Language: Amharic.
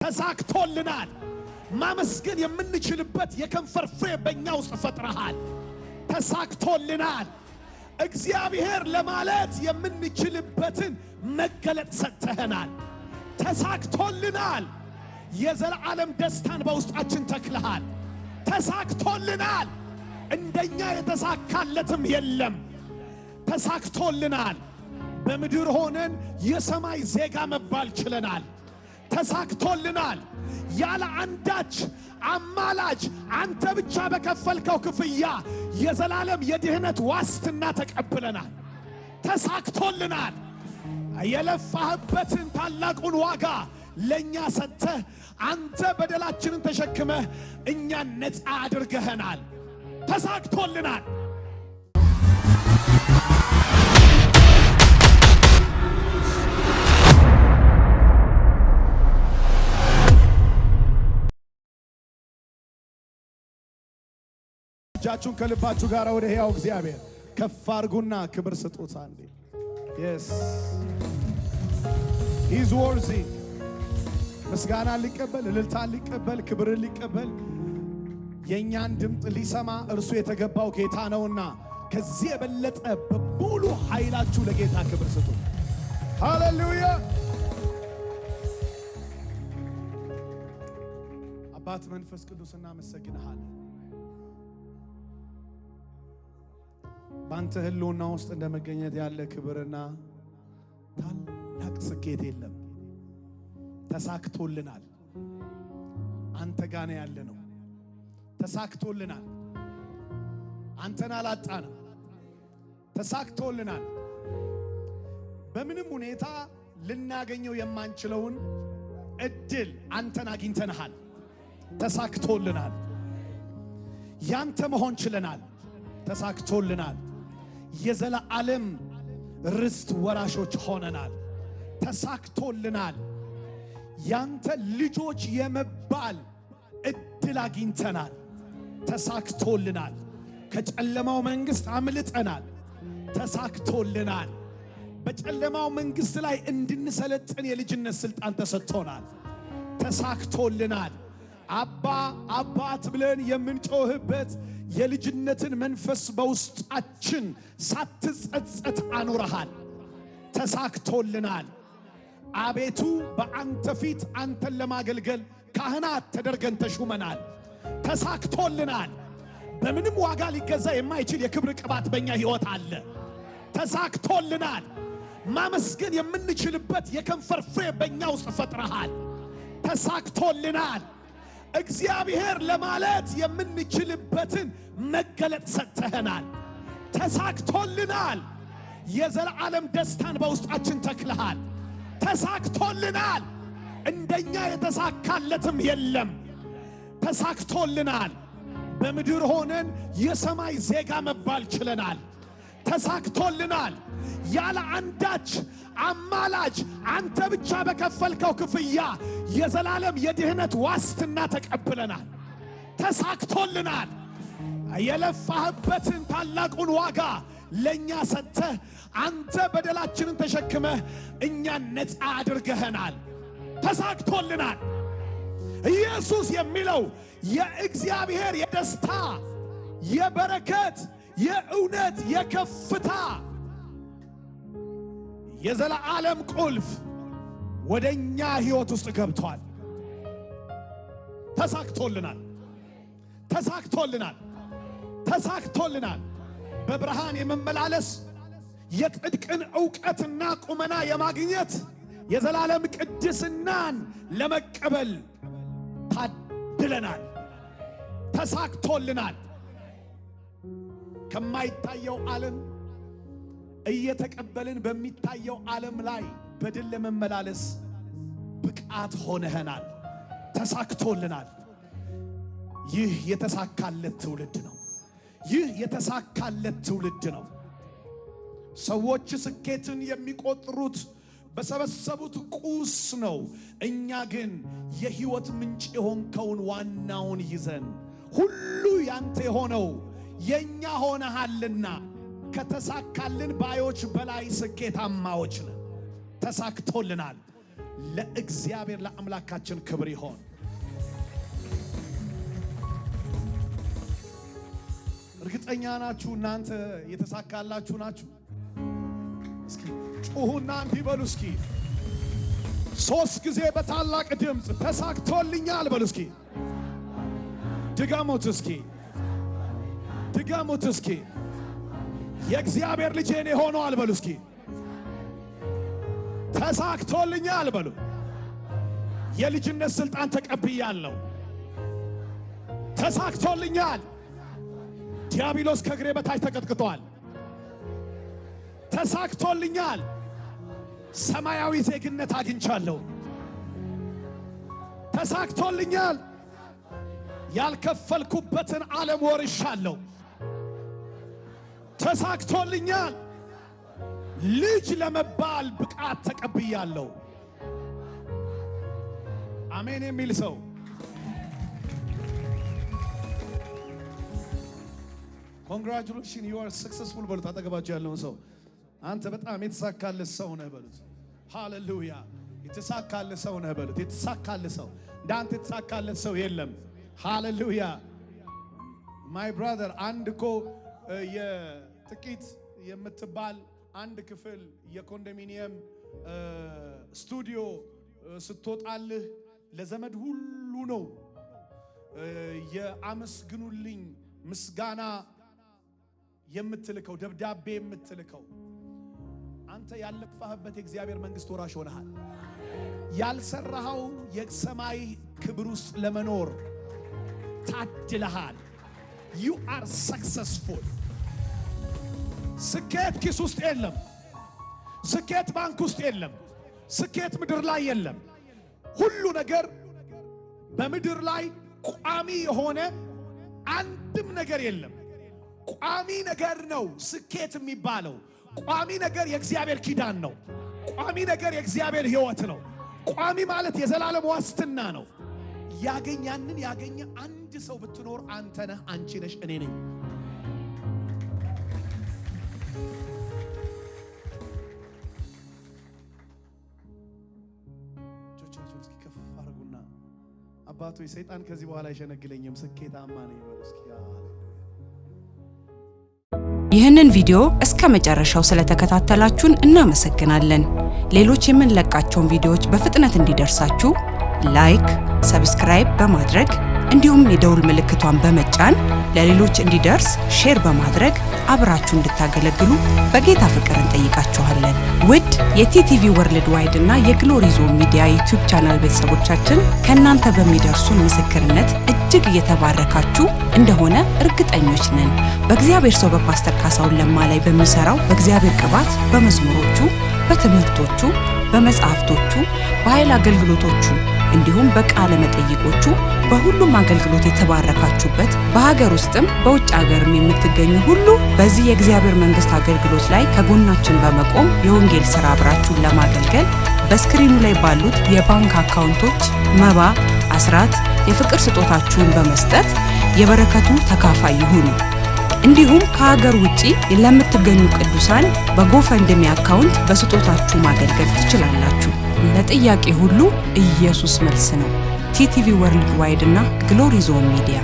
ተሳክቶልናል። ማመስገን የምንችልበት የከንፈር ፍሬ በእኛ ውስጥ ፈጥረሃል። ተሳክቶልናል። እግዚአብሔር ለማለት የምንችልበትን መገለጥ ሰጥተህናል። ተሳክቶልናል። የዘላለም ደስታን በውስጣችን ተክለሃል። ተሳክቶልናል። እንደኛ የተሳካለትም የለም። ተሳክቶልናል። በምድር ሆነን የሰማይ ዜጋ መባል ችለናል። ተሳክቶልናል። ያለ አንዳች አማላጅ አንተ ብቻ በከፈልከው ክፍያ የዘላለም የድህነት ዋስትና ተቀብለናል። ተሳክቶልናል። የለፋህበትን ታላቁን ዋጋ ለኛ ሰጥተህ አንተ በደላችንን ተሸክመህ እኛን ነፃ አድርገህናል። ተሳክቶልናል። እጃችሁን ከልባችሁ ጋር ወደ ሕያው እግዚአብሔር ከፍ አድርጉና ክብር ስጡት። አንዴ yes he's worthy። ምስጋና ሊቀበል፣ እልልታ ሊቀበል፣ ክብር ሊቀበል፣ የኛን ድምፅ ሊሰማ እርሱ የተገባው ጌታ ነውና ከዚህ የበለጠ በሙሉ ኃይላችሁ ለጌታ ክብር ስጡ። ሃሌሉያ። አባት መንፈስ ቅዱስ እናመሰግንሃለን። ባንተ ህልውና ውስጥ እንደመገኘት ያለ ክብርና ታላቅ ስኬት የለም። ተሳክቶልናል። አንተ ጋር ነው ያለነው። ተሳክቶልናል። አንተን አላጣንም። ተሳክቶልናል። በምንም ሁኔታ ልናገኘው የማንችለውን እድል አንተን አግኝተናል። ተሳክቶልናል። ያንተ መሆን ችለናል። ተሳክቶልናል። የዘላለም ርስት ወራሾች ሆነናል። ተሳክቶልናል። ያንተ ልጆች የመባል እድል አግኝተናል። ተሳክቶልናል። ከጨለማው መንግስት አምልጠናል። ተሳክቶልናል። በጨለማው መንግስት ላይ እንድንሰለጥን የልጅነት ስልጣን ተሰጥቶናል። ተሳክቶልናል። አባ አባት ብለን የምንጮህበት የልጅነትን መንፈስ በውስጣችን ሳትጸጸት አኖረሃል። ተሳክቶልናል። አቤቱ በአንተ ፊት አንተን ለማገልገል ካህናት ተደርገን ተሹመናል። ተሳክቶልናል። በምንም ዋጋ ሊገዛ የማይችል የክብር ቅባት በእኛ ሕይወት አለ። ተሳክቶልናል። ማመስገን የምንችልበት የከንፈር ፍሬ በእኛ ውስጥ ፈጥረሃል። ተሳክቶልናል። እግዚአብሔር ለማለት የምንችልበትን መገለጥ ሰጥተህናል። ተሳክቶልናል። የዘላለም ደስታን በውስጣችን ተክለሃል። ተሳክቶልናል። እንደኛ የተሳካለትም የለም። ተሳክቶልናል። በምድር ሆነን የሰማይ ዜጋ መባል ችለናል። ተሳክቶልናል። ያለ አንዳች አማላጅ አንተ ብቻ በከፈልከው ክፍያ የዘላለም የድህነት ዋስትና ተቀብለናል። ተሳክቶልናል። የለፋህበትን ታላቁን ዋጋ ለኛ ሰጥተህ አንተ በደላችንን ተሸክመህ እኛን ነፃ አድርገህናል። ተሳክቶልናል። ኢየሱስ የሚለው የእግዚአብሔር የደስታ የበረከት የእውነት የከፍታ የዘላለም ቁልፍ ወደኛ ሕይወት ውስጥ ገብቷል። ተሳክቶልናል። ተሳክቶልናል። ተሳክቶልናል። በብርሃን የመመላለስ የጽድቅን ዕውቀትና ቁመና የማግኘት የዘላለም ቅድስናን ለመቀበል ታድለናል። ተሳክቶልናል። ከማይታየው ዓለም እየተቀበልን በሚታየው ዓለም ላይ በድል ለመመላለስ ብቃት ሆነናል። ተሳክቶልናል። ይህ የተሳካለት ትውልድ ነው። ይህ የተሳካለት ትውልድ ነው። ሰዎች ስኬትን የሚቆጥሩት በሰበሰቡት ቁስ ነው። እኛ ግን የሕይወት ምንጭ የሆንከውን ዋናውን ይዘን ሁሉ ያንተ የሆነው የኛ ሆነሃልና ከተሳካልን ባዮች በላይ ስኬታማዎች ነን። ተሳክቶልናል። ለእግዚአብሔር ለአምላካችን ክብር ይሆን። እርግጠኛ ናችሁ እናንተ የተሳካላችሁ ናችሁ? እስኪ ጩሁና እንዲህ በሉ እስኪ 3 ጊዜ በታላቅ ድምፅ ተሳክቶልኛል በሉ እስኪ። ድገሙት እስኪ፣ ድገሙት እስኪ። የእግዚአብሔር ልጅ እኔ ሆኗል በሉ እስኪ። ተሳክቶልኛል በሉ። የልጅነት ስልጣን ተቀብያለሁ። ተሳክቶልኛል። ዲያብሎስ ከእግሬ በታች ተቀጥቅጧል። ተሳክቶልኛል። ሰማያዊ ዜግነት አግኝቻለሁ። ተሳክቶልኛል። ያልከፈልኩበትን ዓለም ወርሻለሁ። ተሳክቶልኛል። ልጅ ለመባል ብቃት ተቀብያለሁ። አሜን የሚል ሰው ኮንግራቹሌሽን ዩ አር ሰክሰስፉል በሉት። አጠገባችሁ ያለውን ሰው አንተ በጣም የተሳካልህ ሰው ነህ በሉት። ሃሌሉያ! የተሳካልህ ሰው ነህ በሉት። የተሳካልህ ሰው እንዳንተ የተሳካልህ ሰው የለም። ሃሌሉያ! ማይ ብራዘር አንድ እኮ የጥቂት የምትባል አንድ ክፍል የኮንዶሚኒየም ስቱዲዮ ስትወጣልህ ለዘመድ ሁሉ ነው የአመስግኑልኝ ምስጋና የምትልከው ደብዳቤ የምትልከው። አንተ ያለፋህበት የእግዚአብሔር መንግስት ወራሽ ሆነሃል። ያልሰራኸው የሰማይ ክብር ውስጥ ለመኖር ታድለሃል። you are successful። ስኬት ኪስ ውስጥ የለም። ስኬት ባንክ ውስጥ የለም። ስኬት ምድር ላይ የለም። ሁሉ ነገር በምድር ላይ ቋሚ የሆነ አንድም ነገር የለም። ቋሚ ነገር ነው ስኬት የሚባለው። ቋሚ ነገር የእግዚአብሔር ኪዳን ነው። ቋሚ ነገር የእግዚአብሔር ሕይወት ነው። ቋሚ ማለት የዘላለም ዋስትና ነው። ያገኛንን ያገኘ አንድ ሰው ብትኖር አንተ ነህ፣ አንቺ ነሽ፣ እኔ ነኝ። እጆቻችሁን እስኪ ከፍ አድርጉና አባቶ ሰይጣን ከዚህ በኋላ አይሸነግለኝም፣ ስኬታማ ነኝ በሉ እስኪ። ይህንን ቪዲዮ እስከ መጨረሻው ስለተከታተላችሁን እናመሰግናለን። ሌሎች የምንለቃቸውን ቪዲዮዎች በፍጥነት እንዲደርሳችሁ ላይክ፣ ሰብስክራይብ በማድረግ እንዲሁም የደውል ምልክቷን በመጫን ለሌሎች እንዲደርስ ሼር በማድረግ አብራችሁ እንድታገለግሉ በጌታ ፍቅር እንጠይቃችኋለን። ውድ የቲቲቪ ወርልድ ዋይድ እና የግሎሪ ዞን ሚዲያ ዩቲዩብ ቻናል ቤተሰቦቻችን ከእናንተ በሚደርሱን ምስክርነት እጅግ እየተባረካችሁ እንደሆነ እርግጠኞች ነን። በእግዚአብሔር ሰው በፓስተር ካሳሁን ለማ ላይ በሚሰራው በእግዚአብሔር ቅባት በመዝሙሮቹ፣ በትምህርቶቹ፣ በመጽሐፍቶቹ፣ በኃይል አገልግሎቶቹ እንዲሁም በቃለ መጠይቆቹ በሁሉም አገልግሎት የተባረካችሁበት በሀገር ውስጥም በውጭ ሀገርም የምትገኙ ሁሉ በዚህ የእግዚአብሔር መንግስት አገልግሎት ላይ ከጎናችን በመቆም የወንጌል ሥራ አብራችሁን ለማገልገል በስክሪኑ ላይ ባሉት የባንክ አካውንቶች መባ፣ አስራት፣ የፍቅር ስጦታችሁን በመስጠት የበረከቱ ተካፋይ ይሁኑ። እንዲሁም ከሀገር ውጪ ለምትገኙ ቅዱሳን በጎፈንድሚ አካውንት በስጦታችሁ ማገልገል ትችላላችሁ። ለጥያቄ ሁሉ ኢየሱስ መልስ ነው። ቲቲቪ ወርልድ ዋይድ እና ግሎሪ ዞን ሚዲያ